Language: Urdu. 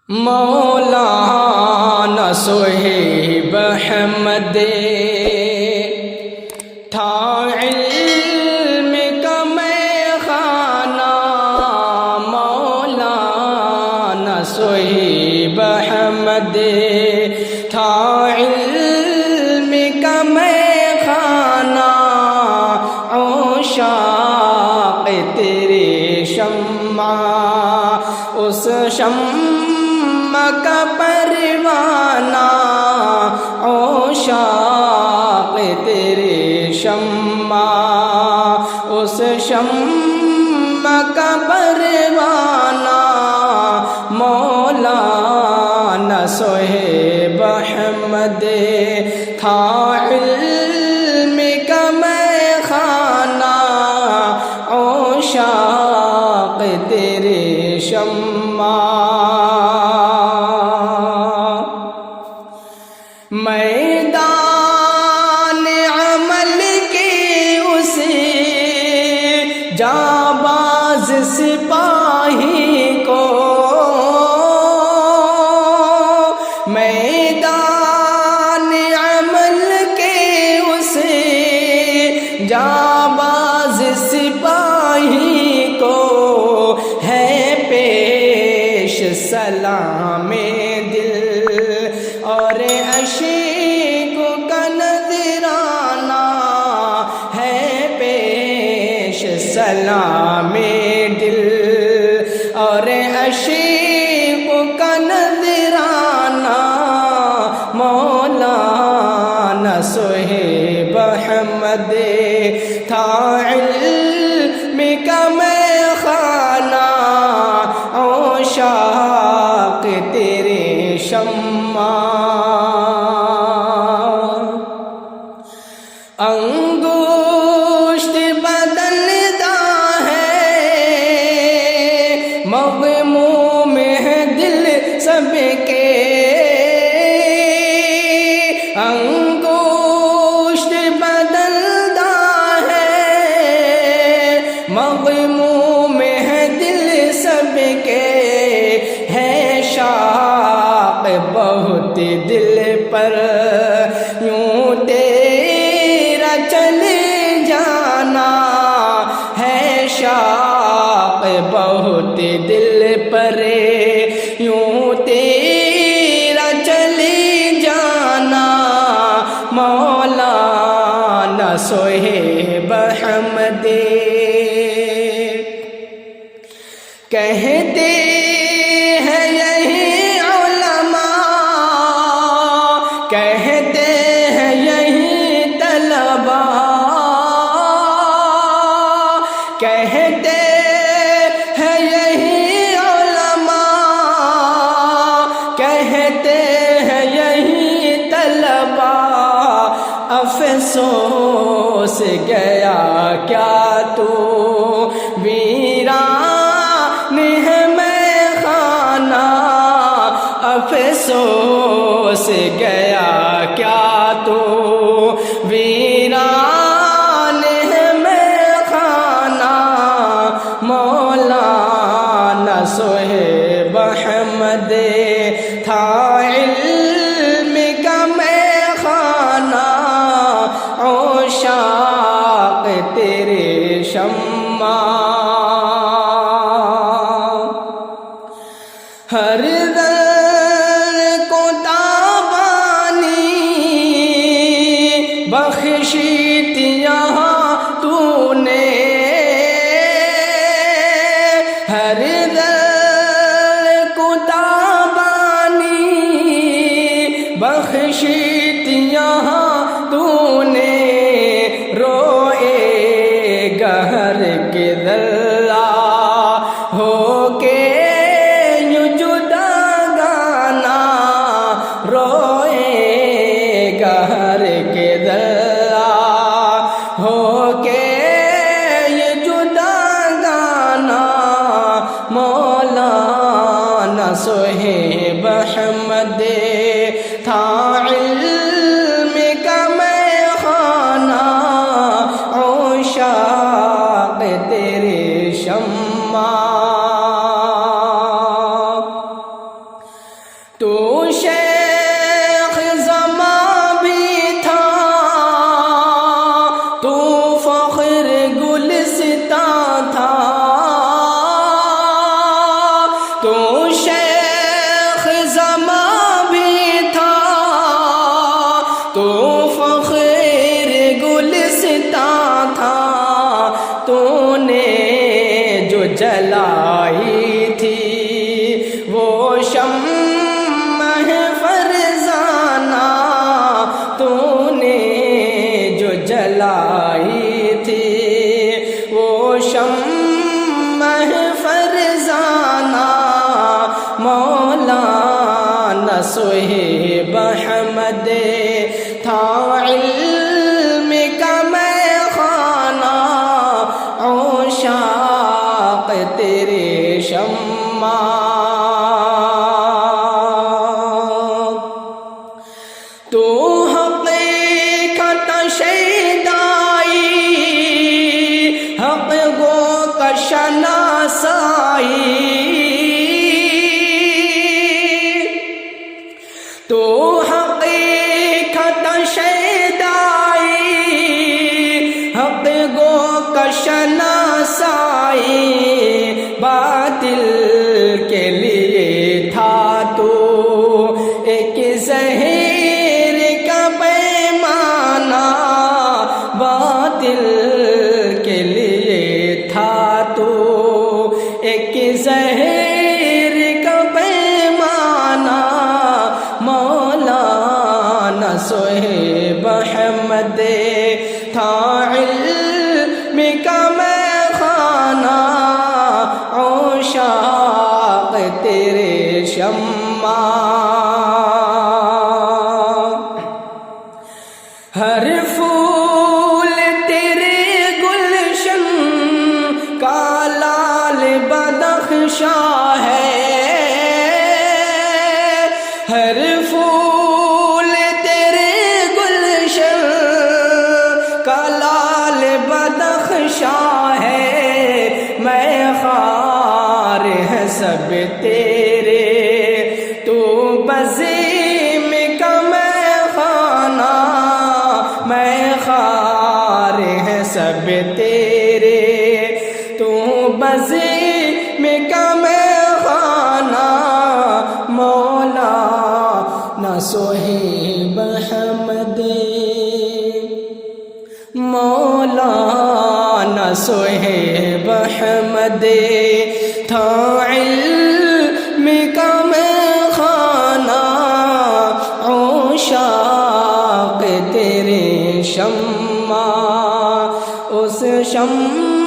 مولانا صہیب احمد تھا علم کا میخانہ، مولانا صہیب احمد تھا علم کا میخانہ، عشاق تیرے شمع اس شمع کا پروانہ، عشاق تیرے شمع اس شمع کا پروانہ، مولانا صہیب احمد تھا علم کا میخانہ، عشاق تیرے شمع، میدان عمل کے اسے جانباز سپاہی کو، میدان عمل کے اسے جانباز سپاہی کو ہے پیش سلام دل اور عشق کا نذرانہ، ہے پیش سلام دل اور عشق کا نذرانہ، مولانا صہیب احمد تھا علم کا میخانہ، عشاق تیرے شمع، انگشت بدلتا ہے مغموم ہے دل سب کے، انگشت بدلتا ہے مغموم ہے دل سب کے، ہے شاق بہت دل پر یوں تیرا چلے جانا، ہے شاق بہت دل پر یوں تیرا چلے جانا، مولانا صہیب احمد کہتے ہیں یہی علماء، کہتے ہیں یہی طلباء، کہتے ہیں یہی علماء، کہتے ہیں یہی طلباء، افسوس گیا کیا تو ویران ہے میخانہ، افسوس گیا کیا تو ویران ہے میخانہ، مولانا صہیب احمد تھا علم کا میخانہ، عشاق تیرے شمع، ہر دل کو تابانی بخشی تھی یہاں تو نے، ہر دل کو تابانی بخشی تھی یہاں تو نے، روئے گہر کے ذلہ ہو کے یوں جدا گانا، روئے گہر کے ذلہ ہو کے یہ جدا گانا، مولانا صہیب احمد تھا علم کا میخانہ، عشاق تیرے شمع، تو شیخ زماں بھی تھا، تو فخر گلستاں تھا، تو نے جو جلائی تھی وہ شمع فرزانہ، تو نے جو جلائی تھی وہ شمع فرزانہ، مولانا صہیب احمد تھا علم کا میخانہ، عشاق تیرے شمع، تو حقیقت شیدائی، حق گو کا شناسائی، تو حقیقت شیدائی، حق گو کا شناسائی، باطل کے لیے تھا تو ایک زہر کا پیمانہ، باطل کے لیے تھا تو ایک زہر کا پیمانہ، مولانا صہیب احمد تھا علم کا میخانہ، عشاق تیرے شمع، ہر پھول تیرے گلشن کا لال بدخشاں ہے، ہر پھول تیرے گلشن کا لال بدخشاں ہے، میخوار ہے سب تیرے، تو بزم کا میخانہ، میخوار ہے سب تیرے، تو بزم کا میخانہ، مولانا صہیب احمد، مولانا صہیب احمد تھا علم کا میخانہ، عشاق تیرے شمع، اس شمع